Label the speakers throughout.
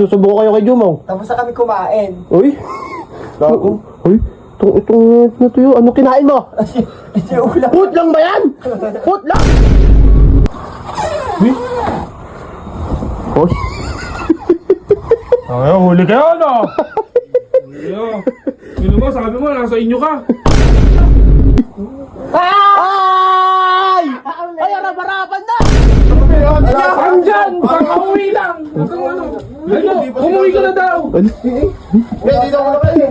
Speaker 1: Susubukan kayo kay Jumong.
Speaker 2: Tapos na kami kumain.
Speaker 1: Uy! Gago. Uy! Itong natuyo. Ano kinain mo?
Speaker 2: Ito yung ulam.
Speaker 1: Food lang ba yan? Food lang! Uy! Uy!
Speaker 3: Ay, huli kayo, ano? Huli mo, sabi mo, nasa inyo ka.
Speaker 1: Ay! Ay, harap-harapan na!
Speaker 3: Saan dyan? Baka umuwi lang. Ano, umuwi ka na daw.
Speaker 2: Dito ako naman eh.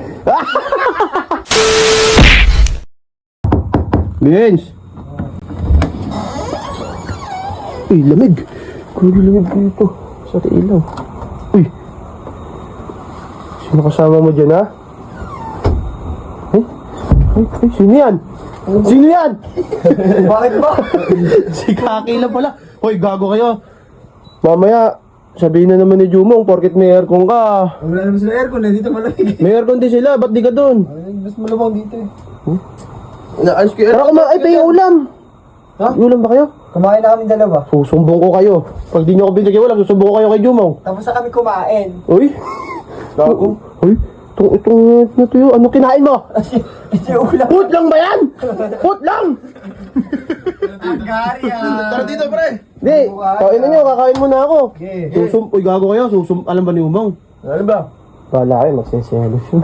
Speaker 1: Vince! Uy, lamig! Grabe lamig dito. Sa ilaw. Uy! Sino kasama mo dyan, ha? Ay, sino yan? Sino yan?
Speaker 2: Bakit ba?
Speaker 1: Si Kaki lang pala. Hoy, gago kayo. Mamaya, sabihin na naman ni Jumong, porket may aircon ka.
Speaker 2: Wala naman sila aircon eh. Dito malamig.
Speaker 1: May aircon din sila, ba't di ka dun?
Speaker 2: Mas malamang dito eh.
Speaker 1: Naalis ko Tara kumain, ay, tayo ulam.
Speaker 2: Ha?
Speaker 1: May ulam ba kayo?
Speaker 2: Kumain na kami dalawa.
Speaker 1: Susumbong ko kayo. Pag di nyo ako binigyan ulam, susumbong ko kayo kay Jumong.
Speaker 2: Tapos na kami kumain.
Speaker 1: Uy! Gago. Uy! Itong natuyo. Ano kinain mo?
Speaker 2: Ito yung ulam.
Speaker 1: Food lang ba yan? Food lang!
Speaker 2: Gari ah.
Speaker 1: Tara dito, pre! Di, kain na nyo, kakain muna ako.
Speaker 2: Okay.
Speaker 1: Uy, gago kayo. Alam ba ni Umang?
Speaker 2: Ano ba?
Speaker 1: Kala kayo, magsiselos yun.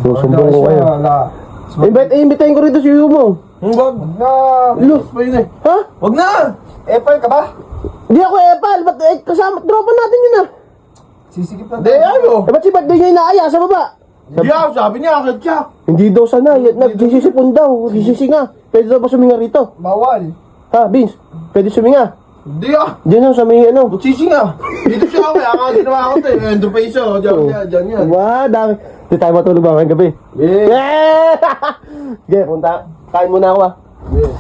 Speaker 1: Susumbong ko kayo.
Speaker 2: Wala.
Speaker 1: Imbitahin ko rito si Umang.
Speaker 2: Wag na.
Speaker 1: Lo, ha?
Speaker 2: Wag na. Apple ka ba?
Speaker 1: Di ako epal. Ba't kasama, tropa natin yun ah.
Speaker 2: Sisikip na.
Speaker 4: Hindi, ano?
Speaker 1: Ba't si birthday niya inaaya sa baba?
Speaker 4: Hindi ako, sabi niya, akit siya.
Speaker 1: Hindi daw sana, nagsisipon daw, nagsisisinga. Pwede daw ba suminga rito?
Speaker 2: Bawal.
Speaker 1: Ha, Vince? Pwede suminga?
Speaker 4: Hindi ah.
Speaker 1: Diyan sa may ano.
Speaker 4: Butsisi nga. Dito siya ako, kaya ginawa ako ito eh. Endo pa isa, dyan yan.
Speaker 1: Wow, dami. Hindi tayo matulog ba ngayong gabi?
Speaker 4: Yeah.
Speaker 1: Sige, punta. Kain muna ako ah.
Speaker 4: Yeah.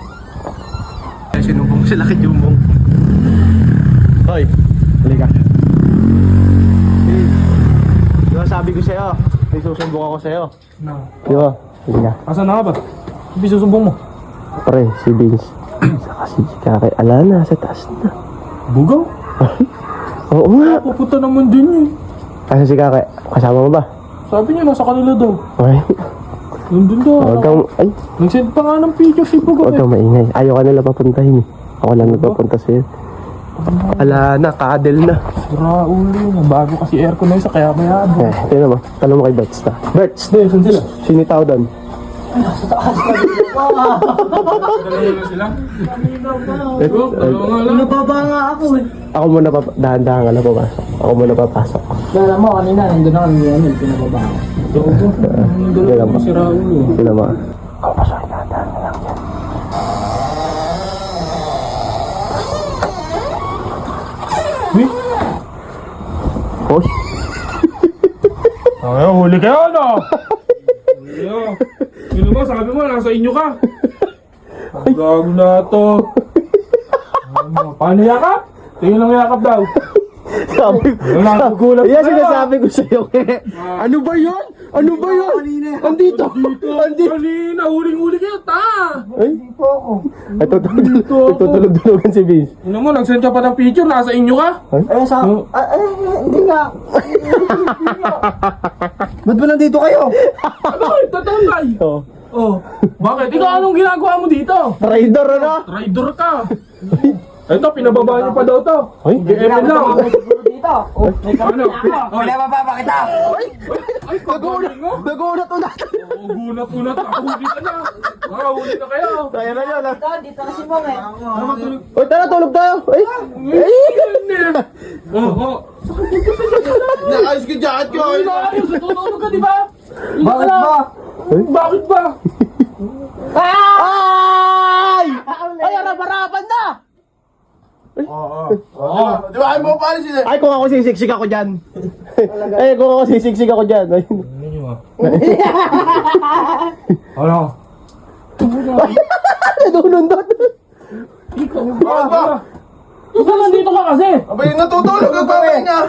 Speaker 4: Sinumbong sila kay Jumong.
Speaker 1: Hoy, halika. Di ba sabi ko sa'yo, may susumbong ako sa'yo.
Speaker 3: No.
Speaker 1: Di ba? Halika.
Speaker 3: Asan na ka ba? Hindi susumbong mo.
Speaker 1: Pre, si Vince. Saka si Kakay. Ala na, sa taas na.
Speaker 3: Bugaw?
Speaker 1: Oo nga.
Speaker 3: Pupunta naman din yun.
Speaker 1: Kasi si Kakay, kasama mo ba?
Speaker 3: Sabi niya, nasa kanila daw.
Speaker 1: Okay.
Speaker 3: Nandun daw.
Speaker 1: Huwag kang, ay,
Speaker 3: Nag-send pa nga ng picture si Bugaw
Speaker 1: huwag
Speaker 3: eh.
Speaker 1: kang maingay. Ayaw ka nila papuntahin eh. Ako lang nagpapunta sa'yo. Ala na, kadel na.
Speaker 3: Sira ulo yun. Bago kasi aircon na yun sa kaya mayado.
Speaker 1: Eh, tingnan mo. Tanong mo kay Berts na. Berts!
Speaker 3: Hindi, saan sila?
Speaker 1: Sinitaw doon.
Speaker 3: Dalawa na sila? Dalawa nga lang.
Speaker 2: Nababa nga ako eh.
Speaker 1: Ako muna dahan-dahan ka na papasok. Ako muna papasok.
Speaker 2: Kala mo kanina nandun na kami yan. Pinababa ako.
Speaker 3: Dalawa pa sira ulo.
Speaker 1: Tingnan mo. Ako pasok, dahan-dahan ka lang dyan.
Speaker 3: Uy!
Speaker 1: Hoy!
Speaker 3: Ay, huli kayo, ano? Huli mo, sabi mo, nasa inyo ka. Ang gago na to. Paano yakap? Tingin lang yakap daw.
Speaker 1: Sabi ko.
Speaker 3: Nagugulat
Speaker 1: Yan
Speaker 3: tayo.
Speaker 1: sinasabi ko sa'yo. Ano ba yun? Ano ba yun? Andito! Andito!
Speaker 3: Kanina, huling-huli kayo, ta!
Speaker 1: Ay!
Speaker 2: Hindi po ako.
Speaker 1: Ay, tutulog-tulogan si Vince.
Speaker 3: Ano mo, nag-send ka pa ng picture, nasa inyo ka?
Speaker 2: Ay, sa...
Speaker 3: Oh.
Speaker 2: Hindi nga. Ba't ba nandito kayo?
Speaker 3: Ano, tatangay?
Speaker 1: Oh.
Speaker 3: Oh, bakit? Ikaw anong ginagawa mo dito?
Speaker 1: Traidor, ano?
Speaker 3: Traitor ka! Ito, pinababa niyo pa daw to.
Speaker 1: Ay!
Speaker 3: GML lang.
Speaker 2: Dito. Oh, may
Speaker 3: Ano?
Speaker 2: Pinababa kita.
Speaker 3: Ay, kagulat mo?
Speaker 1: Nagunat ulit!
Speaker 3: Oo, gunat-gunat. Huli ka na. Huli na kayo.
Speaker 1: Kaya na yun, ah.
Speaker 2: Dito na si Mong eh.
Speaker 3: Ano matulog?
Speaker 1: Uy, tara, tulog tayo! Ay!
Speaker 3: Oo.
Speaker 4: Naayos ko jacket ko.
Speaker 3: Ay, naayos. Tutulog ka, di ba?
Speaker 2: Bakit ba?
Speaker 3: Bakit ba?
Speaker 1: Ay! Ay, harap-harapan na!
Speaker 4: Oo. Di ba, ay mo pala sila.
Speaker 1: Ay, kung ako sisiksik ako dyan. Ay, kung ako sisiksik ako dyan. Ay.
Speaker 3: Ano?
Speaker 1: Nadulundot.
Speaker 4: Bakit ba?
Speaker 3: Ikaw nandito ka kasi.
Speaker 4: Abay, natutulog ang babay niya.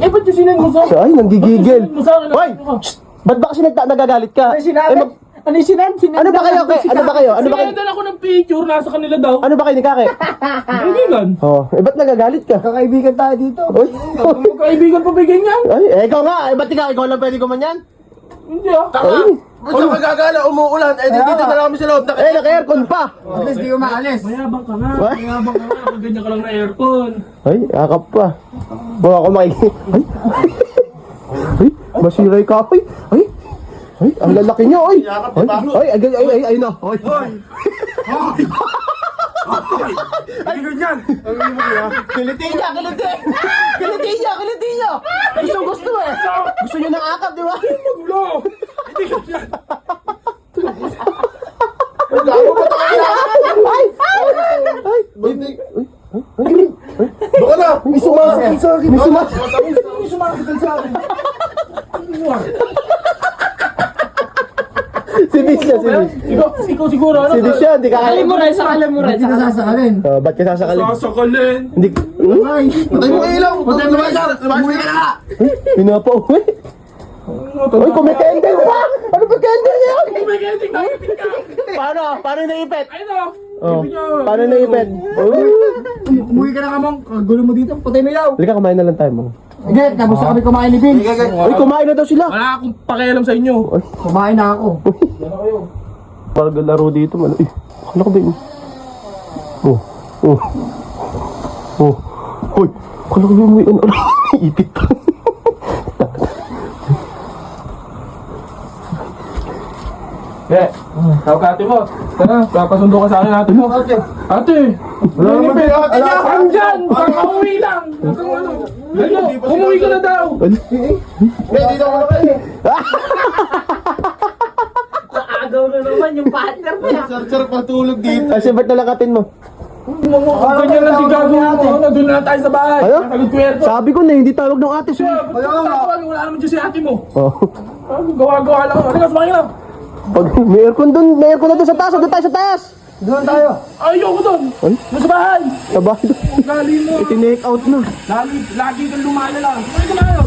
Speaker 3: Eh, ba't yung sinend mo sa...
Speaker 1: Ay, nanggigigil.
Speaker 3: Sinend mo sa akin.
Speaker 1: Hoy! Shh! Ba't ba kasi nagagalit ka?
Speaker 2: Ano sinabi?
Speaker 1: Eh,
Speaker 2: Ano yung sinend?
Speaker 1: Ano ba kayo? Ano ba kayo? Ano ba kayo?
Speaker 3: Sinendan ako ng picture, nasa kanila daw.
Speaker 1: Ano ba kayo ni Kake?
Speaker 3: Kaibigan.
Speaker 1: Oh, ba't nagagalit ka?
Speaker 2: Kakaibigan tayo dito.
Speaker 1: Uy.
Speaker 3: Kaibigan pa bigyan yan?
Speaker 1: Ay, ikaw nga. Ba't ikaw lang pwede kumanyan?
Speaker 3: Hindi ah.
Speaker 4: Tama! Ba't sa magagala, umuulan? Eh, dito na lang kami sa loob.
Speaker 1: Naka-aircon pa.
Speaker 2: At least di ko maalis.
Speaker 3: Mayabang ka nga.
Speaker 1: What?
Speaker 3: Mayabang ka nga. Kung ganyan ka lang na aircon.
Speaker 1: Ay, akap pa. Bawa ako makikita. Ay. Ay, masiray ka. Ay. Ay, ang lalaki niyo. Ay. Ay, na. Ay, ganyan. Kiliti niya. Gusto eh. Gusto niyo ng akap, di ba?
Speaker 3: Magulo. Hindi ka yan.
Speaker 4: Gago ba tayo?
Speaker 1: Ay.
Speaker 4: Baka na! May sumasakit sa akin!
Speaker 3: May sumakit sa akin.
Speaker 1: Si Bis siya, si Bis.
Speaker 3: Ikaw siguro ano?
Speaker 1: Si Bis siya, hindi ka kaya.
Speaker 2: Sakali mo rin. Hindi ka sasakalin.
Speaker 1: Ba't ka sasakalin?
Speaker 3: Sasakalin.
Speaker 1: Hindi.
Speaker 2: Ay.
Speaker 4: Patay mo ilaw! Patay mo ilaw! Lumaki ka na!
Speaker 1: Pinapauwi. Uy, kumikendel pa! Ano ba kendel niya?
Speaker 3: May kending nakipit ka.
Speaker 1: Paano? Paano naipit?
Speaker 3: Ayun o.
Speaker 1: Oh, paano naipit?
Speaker 2: Umuwi ka na kamang. Gulo mo dito. Patay mo ilaw.
Speaker 1: Halika, kumain na lang tayo mo.
Speaker 2: Sige, tapos na kami kumain ni Vince.
Speaker 1: Uy, kumain na daw sila.
Speaker 3: Wala akong pakialam sa inyo.
Speaker 2: Kumain na ako.
Speaker 1: Parang laro dito, man. Eh, akala ko ba yun? Hoy, akala ko yung may ipit.
Speaker 3: Tawag ka ate mo. Tara, papasundo ka sa akin ate mo. Ate!
Speaker 4: Wala naman din ate niya!
Speaker 3: Andyan! Kakauwi lang! Ano? Umuwi ka na daw!
Speaker 4: Eh, dito ako na kayo!
Speaker 2: Agaw na naman yung partner mo.
Speaker 4: Sar-sar patulog dito!
Speaker 1: Kasi ba't nalakatin mo?
Speaker 3: Ganyan lang din gagawin mo. Doon na lang tayo sa bahay.
Speaker 1: Ano?
Speaker 3: Sagot ko yan.
Speaker 1: Sabi ko na, hindi tawag ng ate siya.
Speaker 3: Wala naman dyan si ate mo.
Speaker 1: Oh.
Speaker 3: Gawa-gawa lang. Halika, sumakay lang.
Speaker 1: Pag may aircon na doon sa taas, doon tayo sa taas.
Speaker 2: Doon tayo.
Speaker 3: Ayoko doon.
Speaker 1: Ay?
Speaker 3: Doon sa bahay.
Speaker 1: Sa bahay doon.
Speaker 3: Gali mo.
Speaker 1: Tinake out na.
Speaker 3: Lagi kang lumalala. Sumakay ka na.